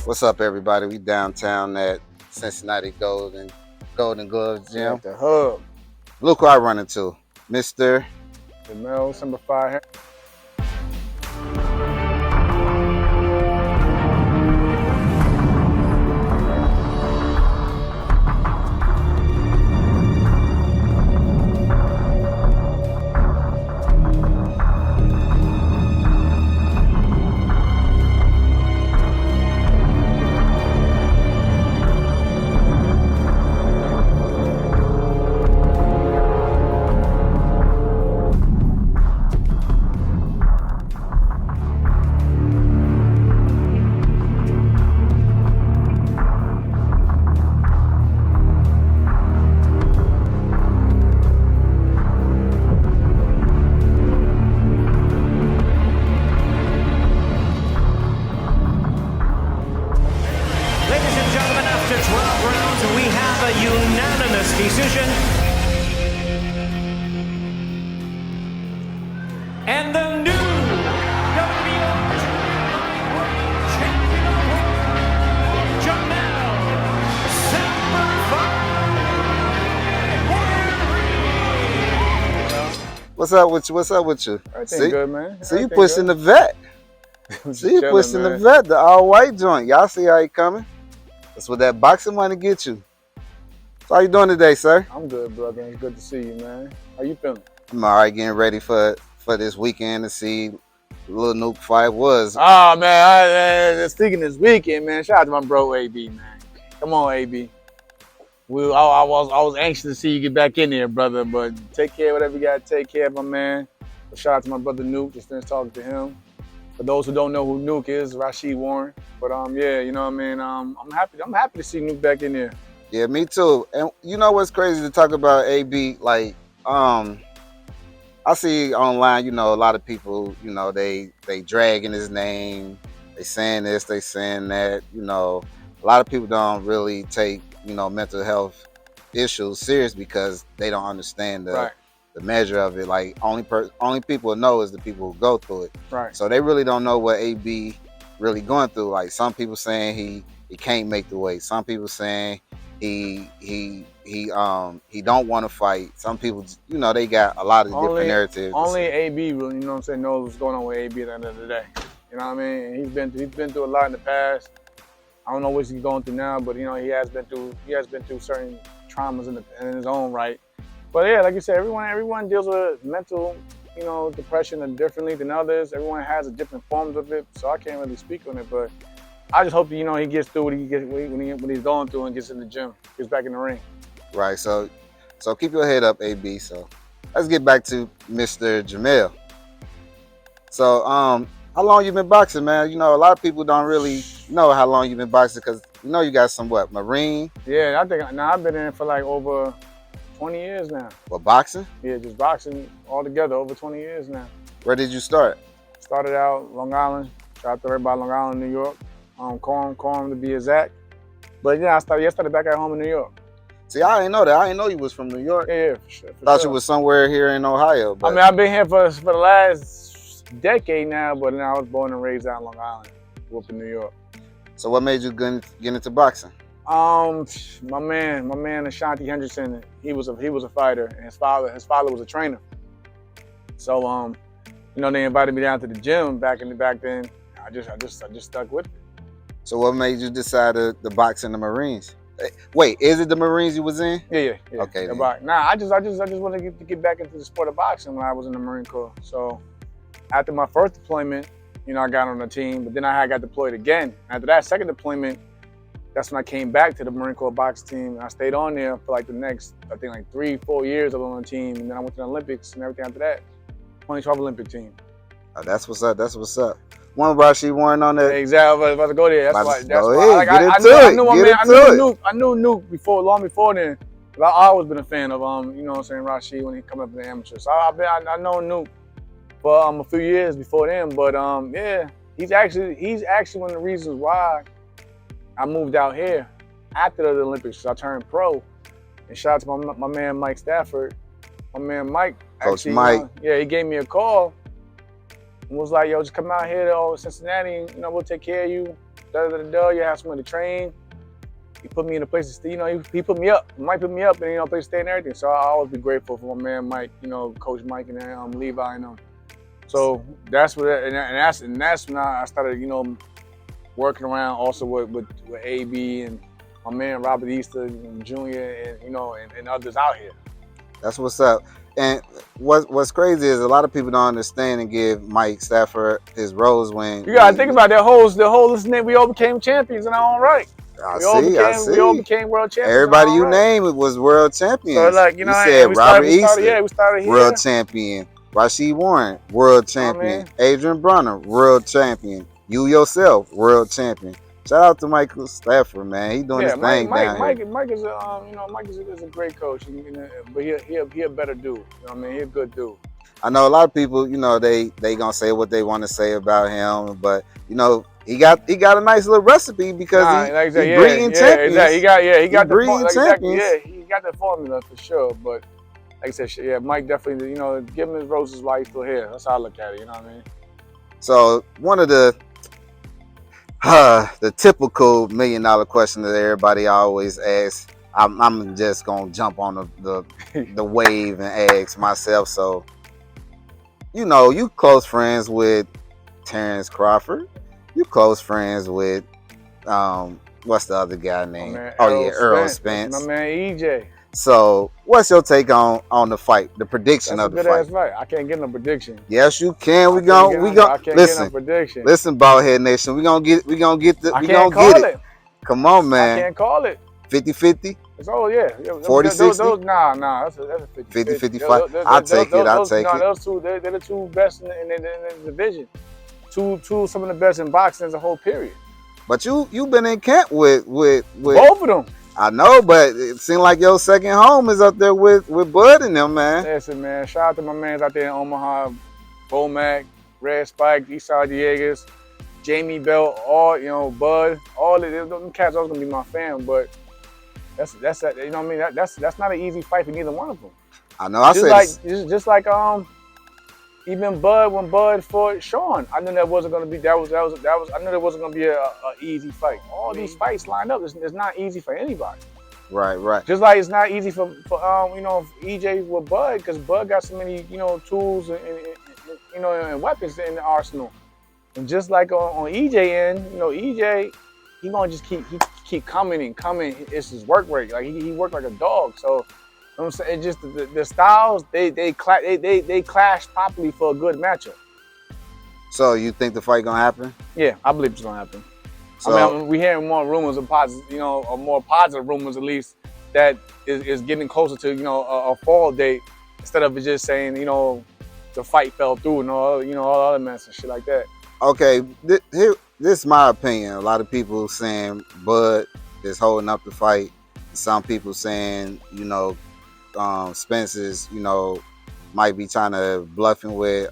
What's up, everybody? We downtown at Cincinnati Golden Gloves Gym. At the hub. Look who I run into, Mr. JAMEL, simplify. Ladies and gentlemen, after 12 rounds, we have a unanimous decision. And the new WBO champion of the world, JAMEL, What's up with you? What's up with you? Everything good, man. See, you pushing the vet. See, you pushing the vet, the all-white joint. Y'all see how he coming? That's what that boxing money get you. So how you doing today, sir? I'm good, brother. It's good to see you, man. How you feeling? I'm all right, getting ready for this weekend to see Lil Nuke fight was. Oh, man. Speaking this weekend, man, shout out to my bro, AB, man. Come on, AB. I was anxious to see you get back in there, brother, but take care of whatever you got to take care of, my man. But shout out to my brother, Nuke. Just finished talking to him. For those who don't know who Nuke is, Rashid Warren. But yeah, you know what I mean. I'm happy to see Nuke back in there. Yeah, me too. And you know what's crazy to talk about AB? Like, I see online, you know, a lot of people, you know, they dragging his name, they saying this, they saying that. You know, a lot of people don't really take, you know, mental health issues serious because they don't understand the measure of it. Like only people know is the people who go through it. Right. So they really don't know what AB really going through. Like some people saying he can't make the weight. Some people saying he don't want to fight. Some people, you know, they got a lot of different narratives. Only AB really, you know what I'm saying, knows what's going on with AB at the end of the day. You know what I mean? He's been through a lot in the past. I don't know what he's going through now, but you know, he has been through certain traumas in his own right. But yeah, like you said, everyone deals with mental, you know, depression differently than others. Everyone has a different forms of it, so I can't really speak on it. But I just hope that, you know, he gets through what when he's going through and gets in the gym, gets back in the ring. Right. So keep your head up, AB. So let's get back to Mr. JAMEL. So how long you been boxing, man? You know, a lot of people don't really know how long you've been boxing because you know you got some Marine. Yeah, I think I've been in it for like over 20 years now. What, boxing? Yeah, just boxing altogether over 20 years now. Where did you start? Started out Long Island. Shout out to everybody Long Island, New York. Quorum to be exact. But yeah, I started back at home in New York. See, I didn't know that. I didn't know you was from New York. Yeah, Thought you was somewhere here in Ohio. But... I mean, I've been here for the last decade now, but I was born and raised out in Long Island, grew up in New York. So what made you get into boxing? My man Ashanti Hendrickson, he was a fighter, and his father was a trainer. So you know, they invited me down to the gym back then. I just stuck with it. So what made you decide to box in the Marines? Wait, is it the Marines you was in? Yeah. Okay. Nah, I just wanted to get back into the sport of boxing when I was in the Marine Corps. So after my first deployment, you know, I got on the team, but then I got deployed again. After that second deployment, that's when I came back to the Marine Corps boxing team. I stayed on there for like the next, I think like 3-4 years I was on the team, and then I went to the Olympics and everything after that. 2012 Olympic team. Oh, that's what's up. That's what's up. One Rashid Warren on that. Exactly. I was about to go there. That's why. Like, I knew Nuke long before then. But I always been a fan of you know what I'm saying, Rashid when he come up in the amateur. So I know Nuke for a few years before then. But yeah, he's actually one of the reasons why I moved out here after the Olympics. I turned pro, and shout out to my man Mike Stafford. My man Mike, Coach actually, Mike. yeah, he gave me a call and was like, yo, just come out here to Cincinnati, and, we'll take care of you. You have somewhere to train. He put me in a place to stay, he put me up. Mike put me up and, a place to stay and everything. So I always be grateful for my man Mike, Coach Mike and Levi and them. So that's what, and that's when I started, working around also with AB and my man Robert Easter Jr. and others out here. That's what's up. And what's crazy is a lot of people don't understand and give Mike Stafford his rose when you gotta think about the whole listening. We all became champions in our own right. I We all see. became world champions. Everybody you name it was world champions. So like you said Robert Easter, we started here. World champion. Rasheed Warren, world champion. Adrian Bronner, world champion. You yourself, world champion. Shout out to Michael Stafford, man. He doing his thing down here. Mike is Mike is a great coach, but he a better dude. He a good dude. I know a lot of people, they gonna say what they want to say about him, but he got a nice little recipe because he breeding champions. Exactly. He got the breeding champions. Yeah, he got the formula for sure. But like I said, yeah, Mike definitely, give him his roses while he's still here. That's how I look at it. You know what I mean? So one of the typical $1 million question that everybody always asks. I'm just gonna jump on the wave and ask myself. So, you close friends with Terrence Crawford. You close friends with what's the other guy name? Earl Spence. My man EJ. So, what's your take on the fight? The prediction of the fight? That's a good ass fight. I can't get no prediction. Yes, you can. I can't listen. Get no prediction. Listen, Ballhead Nation. We gonna get the. I can't call it. Come on, man. I can't call it. 50-50? It's 40-60? Nah. That's a 50-50 fight. I'll take it. No, those two, they're the two best in the division. Two, some of the best in boxing as a whole period. But you've been in camp with both of them. I know, but it seems like your second home is up there with Bud and them, man. Listen, man. Shout out to my mans out there in Omaha, Bomac, Red Spike, Eastside Diegas, Jamie Bell, all Bud, all of them cats. Always gonna be my fan, but that's you know what I mean. That's not an easy fight for neither one of them. I know. Just like even Bud, when Bud fought Sean, I knew that wasn't gonna be I knew there wasn't gonna be a easy fight. All these fights lined up, it's not easy for anybody. Right. Just like it's not easy for EJ with Bud, because Bud got so many tools and weapons in the arsenal. And just like on EJ end, EJ, he gonna just keep coming. It's his work rate. Like he worked like a dog. So you know what I'm saying, just the styles they clash properly for a good matchup. So you think the fight gonna happen? Yeah, I believe it's gonna happen. So, I mean, we hearing more rumors of positive, or more positive rumors at least, that is getting closer to a fall date instead of just saying the fight fell through and all other mess and shit like that. Okay, this is my opinion. A lot of people saying Bud is holding up the fight. Some people saying Spence is might be trying to bluffing with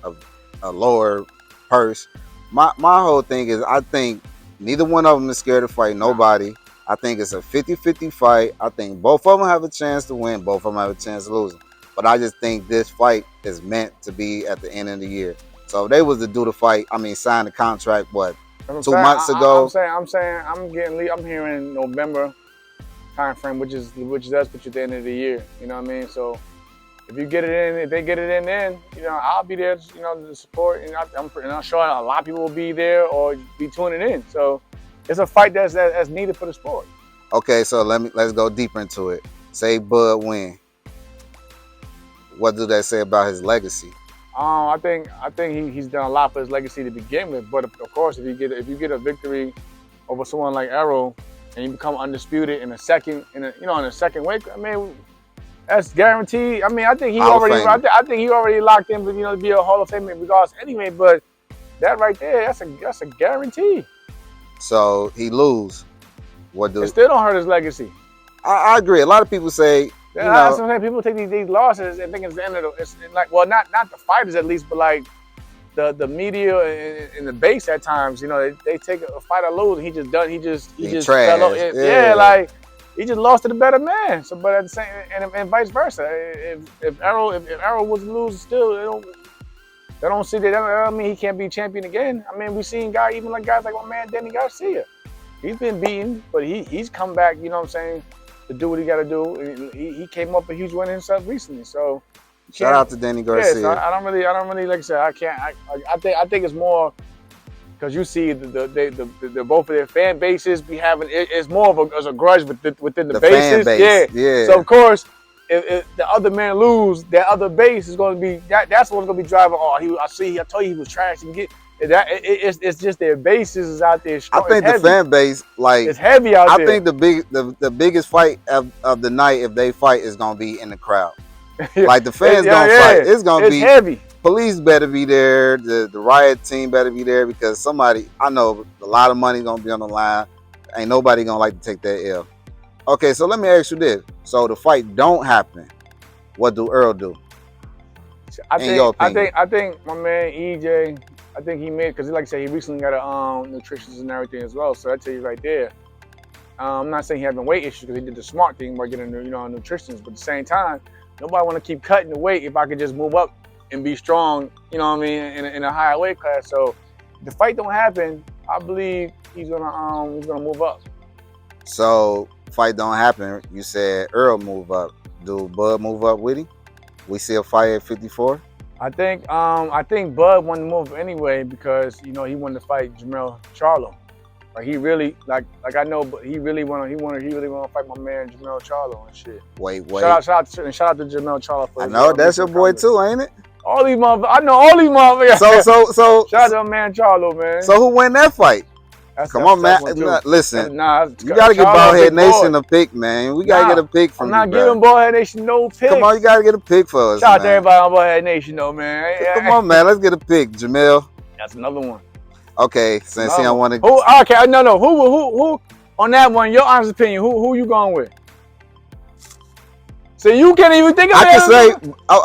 a lower purse. My whole thing is I think neither one of them is scared to fight nobody. I think it's a 50-50 fight. I think both of them have a chance to win. Both of them have a chance to lose. But I just think this fight is meant to be at the end of the year. So if they was to do the fight, sign the contract, 2 months ago? I'm hearing November time frame, which does put you at the end of the year. You know what I mean? So if you get it in, if they get it in, then I'll be there, to support, and I'm sure a lot of people will be there or be tuning in. So it's a fight that's needed for the sport. Okay, so let's go deeper into it. Say Bud win. What do that say about his legacy? I think he's done a lot for his legacy to begin with. But of course, if you get a victory over someone like Errol and you become undisputed in a second weight, that's guaranteed. I think he already locked in, to be a Hall of Famer regardless anyway. But that right there, that's a guarantee. So he lose. It still don't hurt his legacy. I agree. A lot of people say. Sometimes people take these losses and think it's the end of the. It's like, well, not the fighters at least, but like the media and the base at times. They take a fight or lose, and he just fell off. Yeah, like he just lost to the better man. So, but at the same, and vice versa. If Errol was to lose, still they don't see that. That don't mean he can't be champion again. I mean, we've seen guys like my man Danny Garcia. He's been beaten, but he's come back. You know what I'm saying? To do what he got to do. He came up a huge win himself recently. So shout out to Danny Garcia. Yeah, so I don't really like I said. I can't. I think it's more because you see the both of their fan bases be having it's more of a grudge within the bases. Fan base. Yeah. So of course, if the other man lose, that other base is going to be that's what's going to be driving. Oh, I told you he was trash and it's just their bases is out there. I think the fan base it's heavy out there. I think the biggest fight of the night if they fight is going to be in the crowd. Like the fans gonna fight. It's gonna be heavy. Police better be there. The riot team better be there because I know a lot of money gonna be on the line. Ain't nobody gonna like to take that L. Okay, so let me ask you this: so the fight don't happen, what do Earl do? I think my man EJ. I think he made because like I said, he recently got a nutritionist and everything as well. So I tell you right there. I'm not saying he having weight issues because he did the smart thing by getting a nutritionist, but at the same time. Nobody want to keep cutting the weight if I could just move up and be strong, you know what I mean, in a higher weight class. So if the fight don't happen, I believe he's gonna move up. So fight don't happen, you said Earl move up. Do Bud move up with him? We see a fight at 54? I think Bud wanted to move anyway because he wanted to fight JAMEL Charlo. Like he really like I know, but he really want to fight my man JAMEL Charlo and shit. Wait. Shout out to JAMEL Charlo. I know that's your boy too, ain't it? All these motherfuckers. I know all these motherfuckers. So shout out to my man Charlo, man. So who win that fight? Come on, man. Listen, you gotta get Baldhead Nation a pick, man. We gotta get a pick from you. I'm not giving Baldhead Nation no pick. Come on, you gotta get a pick for us. Shout out to everybody on Baldhead Nation, though, man. Come on, man. Let's get a pick, JAMEL. That's another one. Okay, since he don't want to. Okay, no. Who on that one? Your honest opinion. Who you going with? So you can't even think of it. I can say,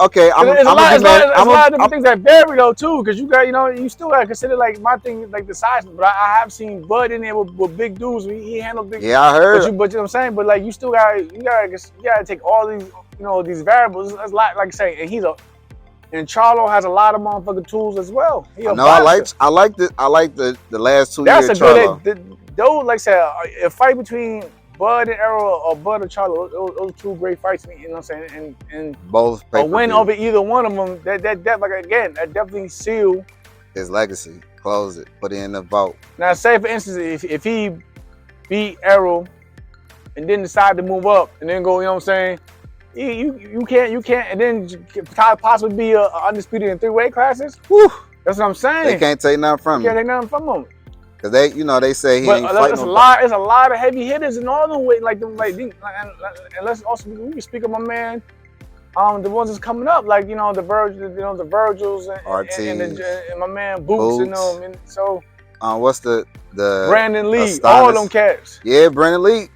okay. There's a lot of different things that vary though too, because you got, you still got to consider like my thing, like the size. But I have seen Bud in there with big dudes. He handled big. Yeah, I heard. But you know what I'm saying. But like you still got you gotta take all these these variables. It's like I say, and Charlo has a lot of motherfucking tools as well. I like the last 2 years. That's a good. Those like I said, a fight between Bud and Errol or Bud and Charlo, those two great fights. You know what I'm saying? And both a win over either one of them. That like again, that definitely seal his legacy. Close it. Put it in the vault. Now, say for instance, if he beat Errol and then decide to move up and then go, you know what I'm saying? You can't, and then possibly be a undisputed in 3 weight classes. Whew, that's what I'm saying. They can't take nothing from him. Can't take nothing from him. Cause they say he ain't fighting. It's a lot of heavy hitters in all them weight, and let's also we can speak of my man, the ones that's coming up, like the Virgils and my man Boots. And so. What's the Brandon Lee, all them cats. Yeah, Brandon Lee.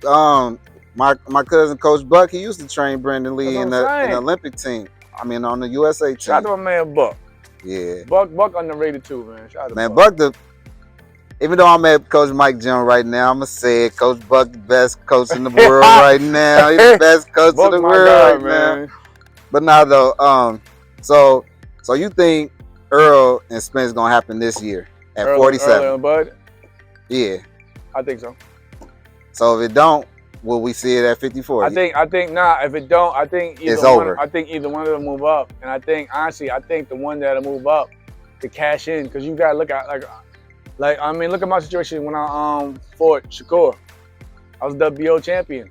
My cousin Coach Buck, he used to train Brandon Lee in the Olympic team. I mean, on the USA team. Shout out to my man Buck. Yeah. Buck underrated too, man. Shout out to man, Buck even though I'm at Coach Mike Jim right now, I'm gonna say it. Coach Buck, the best coach in the world right now. He's the best coach in the world right now. But now though, so you think Earl and Spence gonna happen this year at 47? Earl and Bud? Yeah. I think so. So if it don't, will we see it at 54? I think not. If it don't, I think it's over. I think either one of them move up, and I think the one that'll move up to cash in, because you gotta look at look at my situation when I fought Shakur. I was WBO champion.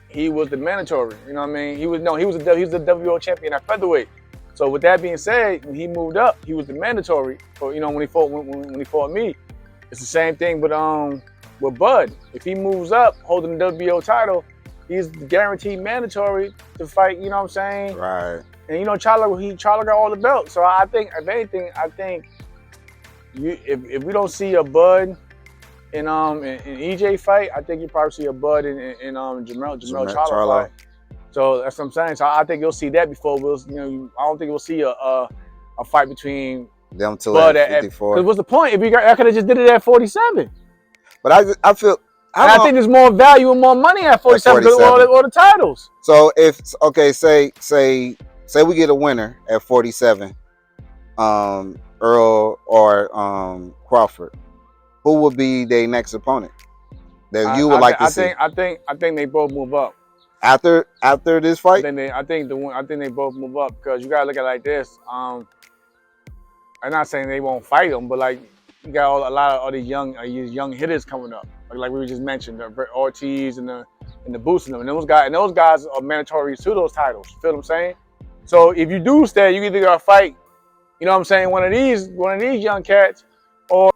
He was the mandatory. You know what I mean? He was the WBO champion at featherweight. So with that being said, when he moved up, he was the mandatory. For when he fought me, it's the same thing. But with Bud, if he moves up, holding the WBO title, he's guaranteed mandatory to fight. You know what I'm saying? Right. And Charlo got all the belts. So I think, if anything, if we don't see a Bud in EJ fight, I think you probably see a Bud in JAMEL Charlo fight. So that's what I'm saying. So I think you'll see that before we'll. I don't think we'll see a fight between them two Bud at 54. Because what's the point if I could have just did it at 47? But I And I think there's more value and more money at 47 because of all the titles. So if say we get a winner at 47, Earl or Crawford, who would be their next opponent that you would like to see? I think they both move up after this fight. I think they both move up because you gotta look at it like this. I'm not saying they won't fight them, but like you got a lot of all these young hitters coming up, like we just mentioned, the Ortiz and the boosting them, and those guys are mandatory to those titles. You feel what I'm saying? So if you do stay, you either gotta fight, you know what I'm saying, one of these young cats, or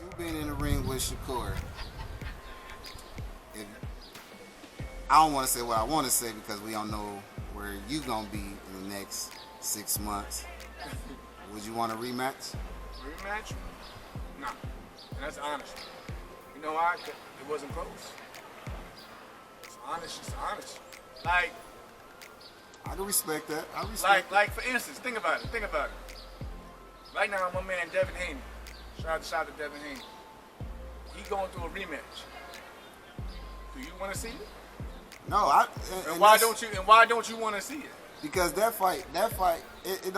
you being in the ring with Shakur. I don't want to say what I want to say because we don't know where you gonna be in the next 6 months. Would you want a rematch? Rematch? No. And that's honest. You know why? It wasn't close. It's honest. Like, I can respect that. I respect like for instance, think about it. Right now, my man Devin Haney. Shout out to Devin Haney. He going through a rematch. Do you want to see it? No, and why don't you want to see it? Because that fight, it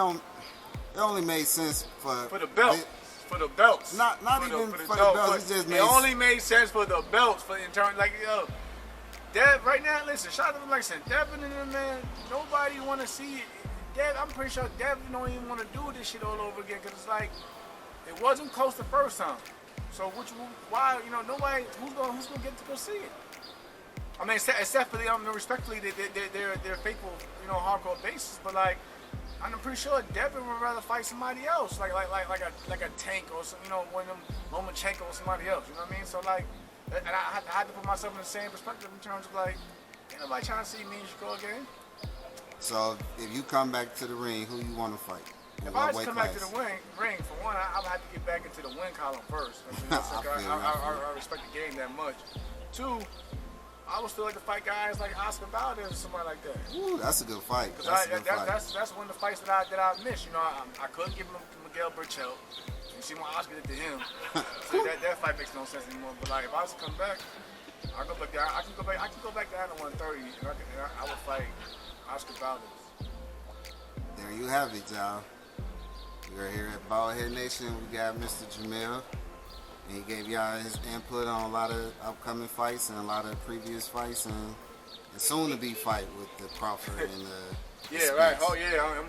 only made sense for the belts. For the belts. Not even for the belts. It just made. It only made sense for the belts. In terms like Dev right now. Listen, shout out to like I said, Devin and them, man. Nobody want to see it. Dev, I'm pretty sure Devin don't even want to do this shit all over again because it's like it wasn't close the first time. So why nobody who's gonna get to go see it? I mean, except for respectfully, they're faithful, hardcore bases. But like, I'm pretty sure Devin would rather fight somebody else, like a Tank or some, one of them Lomachenko or somebody else. You know what I mean? So like, and I had to put myself in the same perspective in terms of like, ain't nobody trying to see me and Shakur again. So if you come back to the ring, who you want to fight? If I just come back to the ring, for one, I would have to get back into the win column first. I respect the game that much. Two, I would still like to fight guys like Oscar Valdez or somebody like that. Ooh, that's a good fight. That's one of the fights that I missed. I couldn't give him Miguel Burchell. You see what Oscar did to him. So that fight makes no sense anymore. But like, if I was to come back, I can go back down to 130, and I would fight Oscar Valdez. There you have it, y'all. We're here at Baldhead Nation. We got Mr. JAMEL. And he gave y'all his input on a lot of upcoming fights and a lot of previous fights and soon to be fight with the Crawford and the yeah, right. Oh yeah, I'm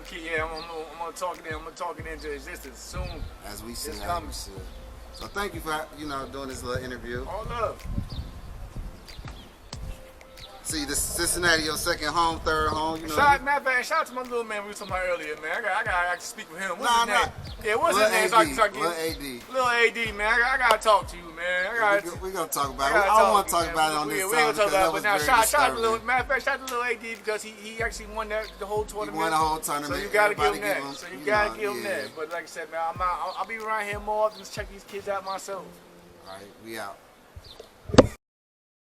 gonna talk it into existence soon. As we see, so thank you for doing this little interview. All love. See, this Cincinnati, your second home, third home. Shout out to my little man we were talking about earlier, man. I gotta speak with him. What's his name? Yeah, what's his name? Little AD, man. I gotta talk to you, man. We're gonna talk about it. I don't want to talk about it on this. We ain't gonna talk about it, but now shout out to little AD because he actually won the whole tournament. He won the whole tournament. So you gotta give him that. So you gotta give him that. But like I said, man, I'll be around here more often to check these kids out myself. All right, we out.